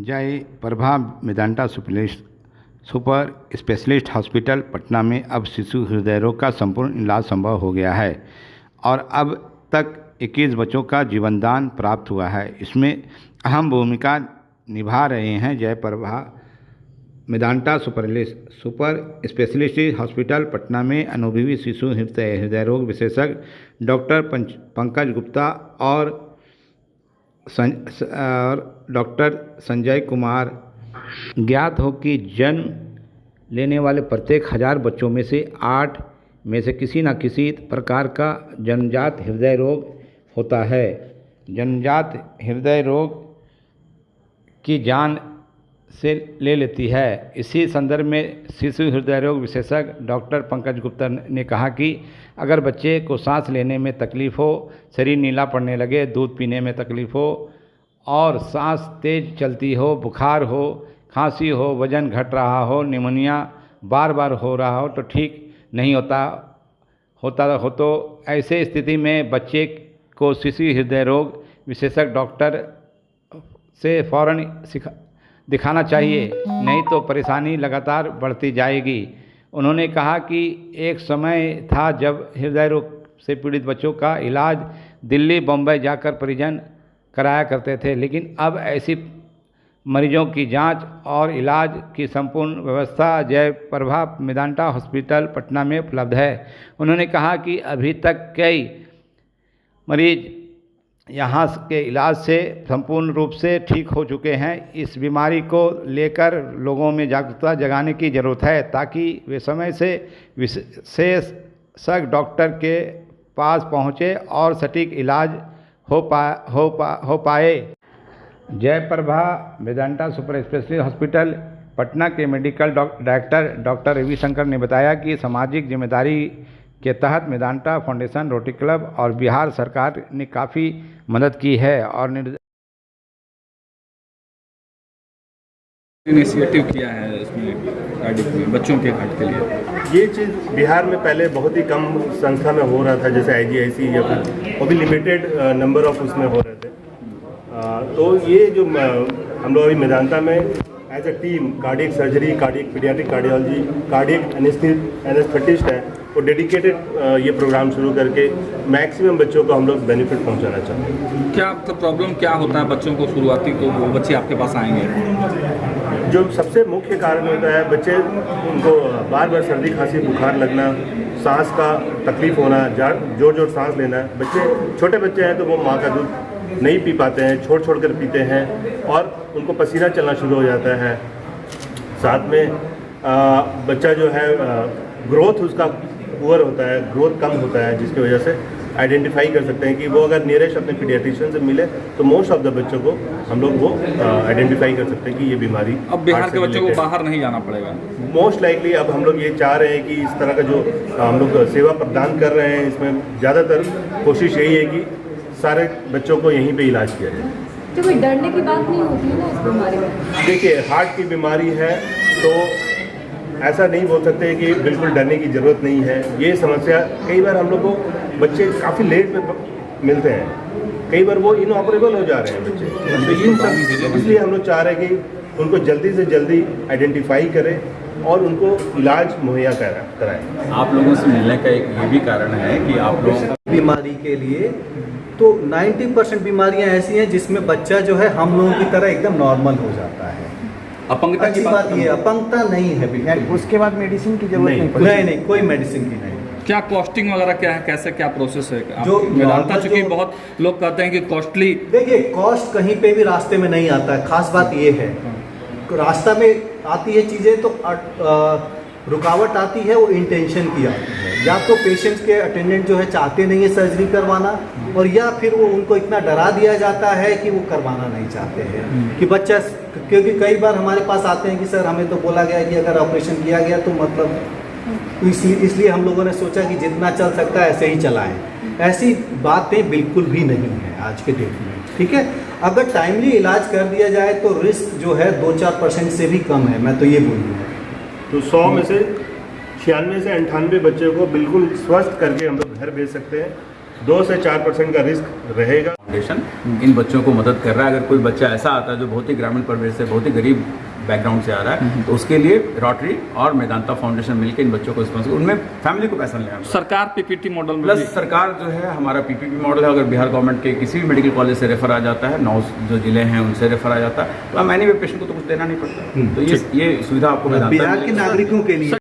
जय Prabha Medanta super specialist hospital Patna में अब शिशु हृदय रोग का संपूर्ण इलाज संभव हो गया है और अब तक 21 बच्चों का जीवनदान प्राप्त हुआ है। इसमें अहम भूमिका निभा रहे हैं जय Prabha Medanta super specialist hospital Patna में अनुभवी शिशु हृदय रोग विशेषज्ञ डॉक्टर पंकज गुप्ता और डॉक्टर संजय कुमार। ज्ञात हो कि जन्म लेने वाले प्रत्येक 1000 बच्चों में से 8 में से किसी न किसी प्रकार का जन्मजात हृदय रोग होता है। जन्मजात हृदय रोग की जान से ले लेती है। इसी संदर्भ में शिशु हृदय रोग विशेषज्ञ डॉक्टर पंकज गुप्ता ने कहा कि अगर बच्चे को सांस लेने में तकलीफ़ हो, शरीर नीला पड़ने लगे, दूध पीने में तकलीफ़ हो और सांस तेज़ चलती हो, बुखार हो, खांसी हो, वज़न घट रहा हो, निमोनिया बार बार हो रहा हो तो ठीक नहीं होता हो तो ऐसे स्थिति में बच्चे को शिशु हृदय रोग विशेषज्ञ डॉक्टर से फ़ौरन दिखाना चाहिए, नहीं तो परेशानी लगातार बढ़ती जाएगी। उन्होंने कहा कि एक समय था जब हृदय रोग से पीड़ित बच्चों का इलाज दिल्ली बम्बई जाकर परिजन कराया करते थे, लेकिन अब ऐसी मरीजों की जांच और इलाज की संपूर्ण व्यवस्था जय प्रभा मेदांता हॉस्पिटल पटना में उपलब्ध है। उन्होंने कहा कि अभी तक कई मरीज यहाँ के इलाज से संपूर्ण रूप से ठीक हो चुके हैं। इस बीमारी को लेकर लोगों में जागरूकता जगाने की ज़रूरत है ताकि वे समय से विशेषज्ञ डॉक्टर के पास पहुँचे और सटीक इलाज हो पाए। जय Prabha Medanta super specialist hospital Patna के मेडिकल डायरेक्टर डॉक्टर रविशंकर ने बताया कि सामाजिक जिम्मेदारी के तहत मेदांता फाउंडेशन, रोटरी क्लब और बिहार सरकार ने काफ़ी मदद की है और इनिशिएटिव किया है इसमें बच्चों के घाट के लिए। ये चीज़ बिहार में पहले बहुत ही कम संख्या में हो रहा था, जैसे IGIC या फिर वो भी लिमिटेड नंबर ऑफ उसमें हो रहे थे। तो ये जो हम लोग अभी मेदांता में as a team cardiac surgery, cardiac paediatric cardiology, cardiac anaesthetist है, वो डेडिकेटेड ये प्रोग्राम शुरू करके मैक्सिमम बच्चों को हम लोग बेनिफिट पहुंचाना चाहते हैं। क्या तो प्रॉब्लम क्या होता है बच्चों को शुरुआती, तो वो बच्चे आपके पास आएंगे? जो सबसे मुख्य कारण होता है, बच्चे उनको बार बार सर्दी खांसी बुखार लगना, सांस का तकलीफ होना, जोर सांस लेना। बच्चे छोटे बच्चे हैं तो वो माँ का दूध नहीं पी पाते हैं, छोड़ कर पीते हैं और उनको पसीना चलना शुरू हो जाता है। साथ में बच्चा जो है ग्रोथ उसका पुअर होता है, ग्रोथ कम होता है, जिसकी वजह से आइडेंटिफाई कर सकते हैं कि वो अगर नियरेस्ट अपने पीडियाट्रिशियन से मिले तो मोस्ट ऑफ द बच्चों को हम लोग वो आइडेंटिफाई कर सकते हैं कि ये बीमारी। अब बिहार के बच्चों को बाहर नहीं जाना पड़ेगा मोस्ट लाइकली। अब हम लोग ये चाह रहे हैं कि इस तरह का जो हम लोग सेवा प्रदान कर रहे हैं, इसमें ज़्यादातर कोशिश यही है कि सारे बच्चों को यहीं पे इलाज किया जाए। तो कोई डरने की बात नहीं होती है ना इस बीमारी में? देखिए, हार्ट की बीमारी है तो ऐसा नहीं बोल सकते कि बिल्कुल डरने की ज़रूरत नहीं है। ये समस्या कई बार हम लोग को बच्चे काफ़ी लेट में मिलते हैं, कई बार वो इनऑपरेबल हो जा रहे हैं बच्चे। तो इन सब इसलिए हम लोग चाह रहे हैं कि उनको जल्दी से जल्दी आइडेंटिफाई करें और उनको इलाज मुहैया कराएं। आप लोगों से मिलने का एक ये भी कारण है कि आप लोग बीमारी के लिए तो 90% बीमारियां ऐसी हैं जिसमें बच्चा जो है हम लोगों की तरह एकदम नॉर्मल हो जाता है। अपंगता की बात ये अपंगता नहीं है बिल्कुल। उसके बाद मेडिसिन की जरूरत नहीं पड़ती। नहीं, कोई मेडिसिन की नहीं। क्या कॉस्टिंग वगैरह क्या है, कैसे क्या प्रोसेस है? जो मेदांता चूंकि बहुत लोग कहते हैं कि कॉस्टली। देखिए, कॉस्ट कहीं पे भी रास्ते में नहीं आता है। खास बात ये है, रास्ता में आती है चीज़ें तो रुकावट आती है, वो इंटेंशन की आती है। या तो पेशेंट्स के अटेंडेंट जो है चाहते नहीं है सर्जरी करवाना, और या फिर वो उनको इतना डरा दिया जाता है कि वो करवाना नहीं चाहते हैं कि बच्चा, क्योंकि कई बार हमारे पास आते हैं कि सर हमें तो बोला गया कि अगर ऑपरेशन किया गया तो मतलब, इसलिए हम लोगों ने सोचा कि जितना चल सकता है ऐसे ही चलाएं। ऐसी बातें बिल्कुल भी नहीं है आज के डेट में। ठीक है, अगर टाइमली इलाज कर दिया जाए तो रिस्क जो है 2-4% से भी कम है, मैं तो ये बोलूँगा। तो 100 में से 96 से 98 बच्चों को बिल्कुल स्वस्थ करके हम लोग घर भेज सकते हैं। 2 से 4% का रिस्क रहेगा। फाउंडेशन इन बच्चों को मदद कर रहा है। अगर कोई बच्चा ऐसा आता है जो बहुत ही ग्रामीण परिवेश से, बहुत ही गरीब बैकग्राउंड से आ रहा है, तो उसके लिए रोटरी और मेदांता फाउंडेशन मिलकर इन बच्चों को स्पॉन्सर, उनमें फैमिली को पैसा लेना। सरकार पीपीटी मॉडल में प्लस सरकार जो है, हमारा पीपीपी मॉडल है। अगर बिहार गवर्नमेंट के किसी भी मेडिकल कॉलेज से रेफर आ जाता है, 9 जो जिले हैं उनसे रेफर आ जाता है, तो हम एनी वे पेशेंट को तो कुछ देना नहीं पड़ता। तो ये सुविधा आपको बिहार के नागरिकों के लिए